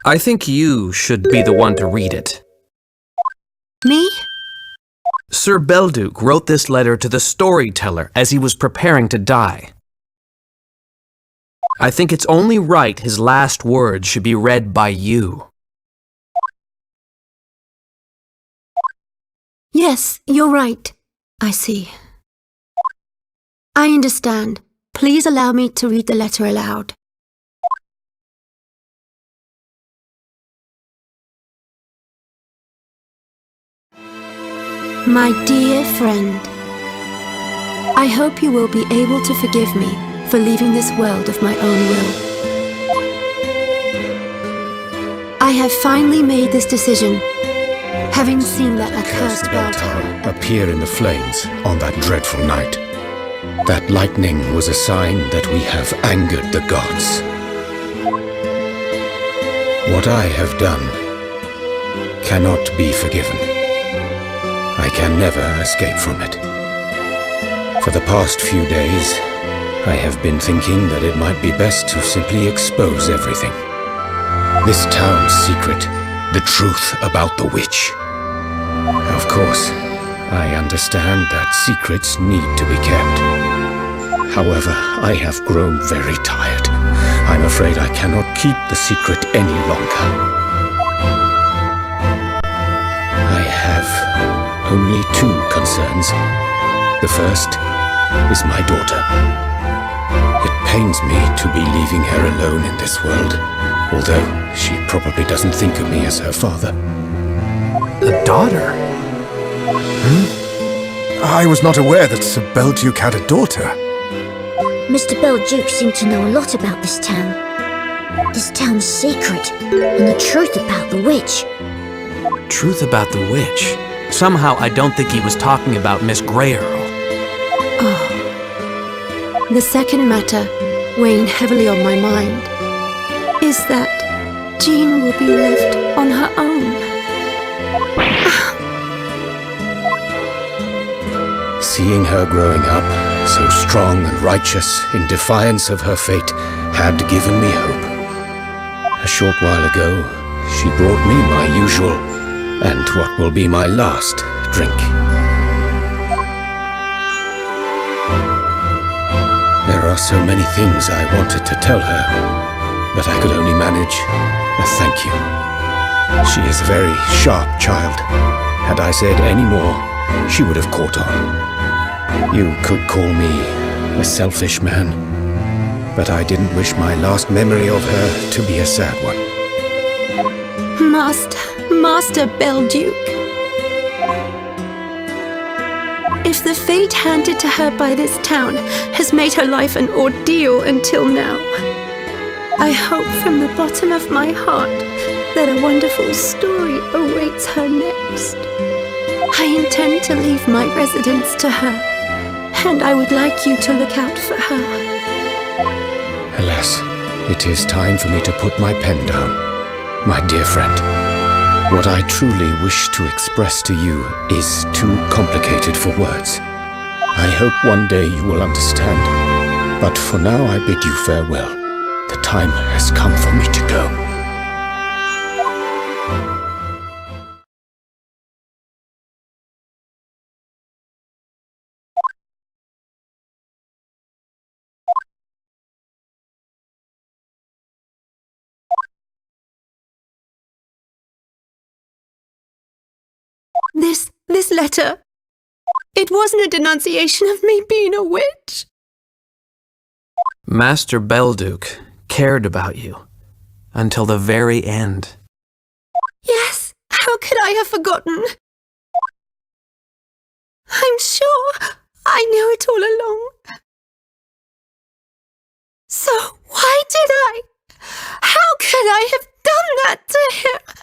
I think you should be the one to read it. Me? Sir Belduke wrote this letter to the storyteller as he was preparing to die. I think it's only right his last words should be read by you. Yes, you're right. I see. I understand. Please allow me to read the letter aloud. My dear friend, I hope you will be able to forgive me for leaving this world of my own will. I have finally made this decision, having seen that accursed bell tower appear in the flames on that dreadful night. That lightning was a sign that we have angered the gods. What I have done cannot be forgiven. I can never escape from it. For the past few days, I have been thinking that it might be best to simply expose everything. This town's secret, the truth about the witch. Of course, I understand that secrets need to be kept. However, I have grown very tired. I'm afraid I cannot keep the secret any longer. I have only two concerns. The first is my daughter. It pains me to be leaving her alone in this world, although she probably doesn't think of me as her father. A daughter? I was not aware that Sir Belduke had a daughter. Mr. Belduke seemed to know a lot about this town. This town's secret, and the truth about the witch. Truth about the witch? Somehow I don't think he was talking about Miss Grey Earl. Oh. The second matter, weighing heavily on my mind, is that Jean will be left on her own. Seeing her growing up, so strong and righteous, in defiance of her fate, had given me hope. A short while ago, she brought me my usual, and what will be my last, drink. There are so many things I wanted to tell her, but I could only manage a thank you. She is a very sharp child. Had I said any more, she would have caught on. You could call me a selfish man, but I didn't wish my last memory of her to be a sad one. Master Belduke. If the fate handed to her by this town has made her life an ordeal until now, I hope from the bottom of my heart that a wonderful story awaits her next. I intend to leave my residence to her, and I would like you to look out for her. Alas, it is time for me to put my pen down. My dear friend, what I truly wish to express to you is too complicated for words. I hope one day you will understand, but for now I bid you farewell. The time has come for me to go. This letter, it wasn't a denunciation of me being a witch. Master Belduke cared about you until the very end. Yes, how could I have forgotten? I'm sure I knew it all along. So why did I? How could I have done that to him?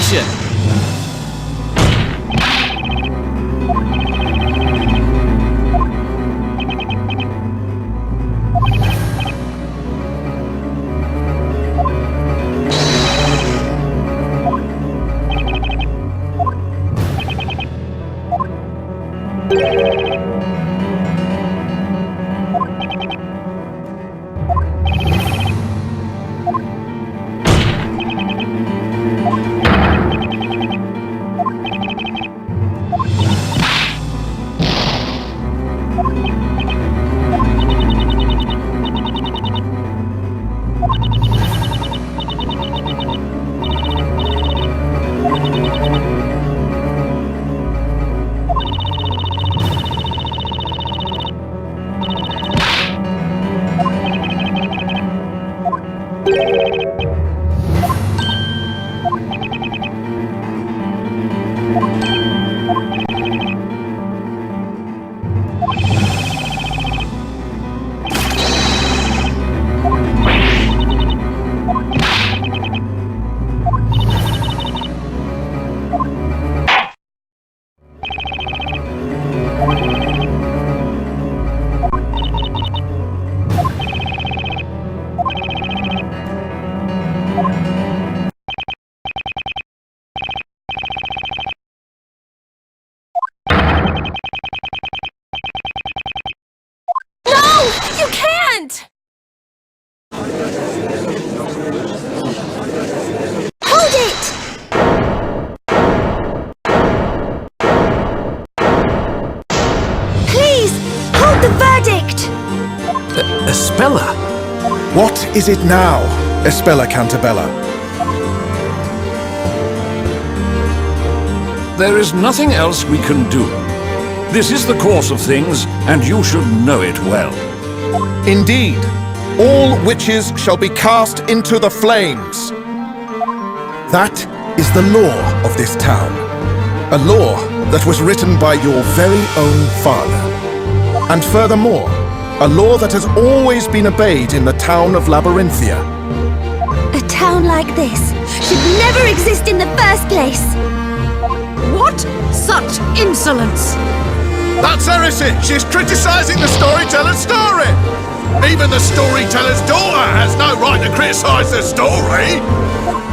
action! You can't! Hold it! Please, hold the verdict! Espella? What is it now, Espella Cantabella? There is nothing else we can do. This is the course of things, and you should know it well. Indeed, all witches shall be cast into the flames. That is the law of this town. A law that was written by your very own father. And furthermore, a law that has always been obeyed in the town of Labyrinthia. A town like this should never exist in the first place! What? Such insolence! That's heresy! She's criticizing the storyteller's story! Even the storyteller's daughter has no right to criticize the story!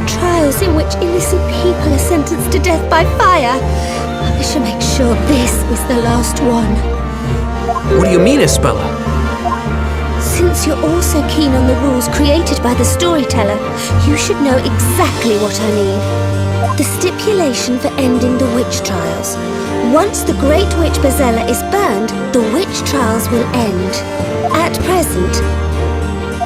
Trials in which innocent people are sentenced to death by fire. I shall make sure this is the last one. What do you mean, Espella? Since you're all so keen on the rules created by the storyteller, you should know exactly what I mean. The stipulation for ending the witch trials. Once the Great Witch Bezella is burned, the witch trials will end. At present,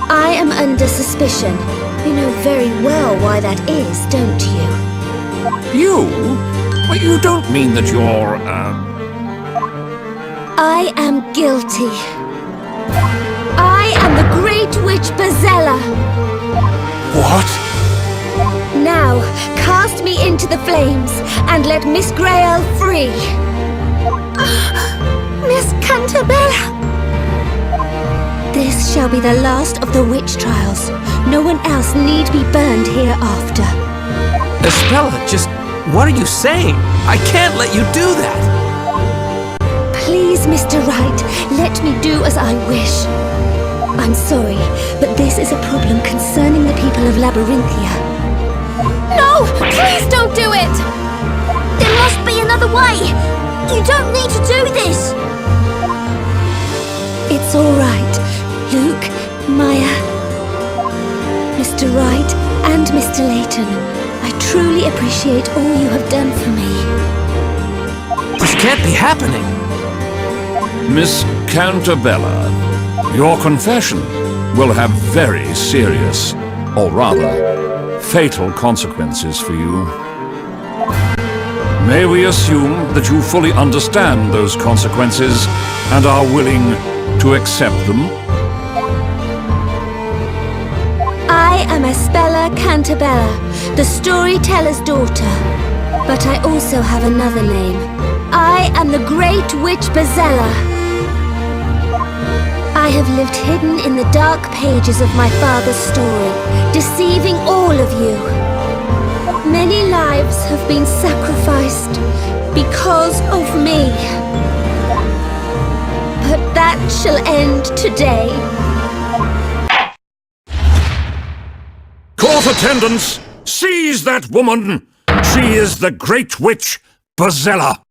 I am under suspicion. You know very well why that is, don't you? You? Well, you don't mean that you're, I am guilty. I am the Great Witch Bezella. What? Now, cast me into the flames and let Miss Grail free. Miss Cantabella! This shall be the last of the witch trials. No one else need be burned hereafter. Espella, just what are you saying? I can't let you do that! Please, Mr. Wright, let me do as I wish. I'm sorry, but this is a problem concerning the people of Labyrinthia. No! Please don't do it! There must be another way! You don't need to do this! It's all right, Luke, Maya, Mr. Wright and Mr. Layton. I truly appreciate all you have done for me. This can't be happening! Miss Cantabella, your confession will have very serious, or rather, fatal consequences for you. May we assume that you fully understand those consequences and are willing to accept them? I am Espella Cantabella, the storyteller's daughter. But I also have another name. I am the Great Witch Bezella. I have lived hidden in the dark pages of my father's story, deceiving all of you. Many lives lives have been sacrificed because of me. But that shall end today. Court attendants, seize that woman! She is the great witch, Bazella.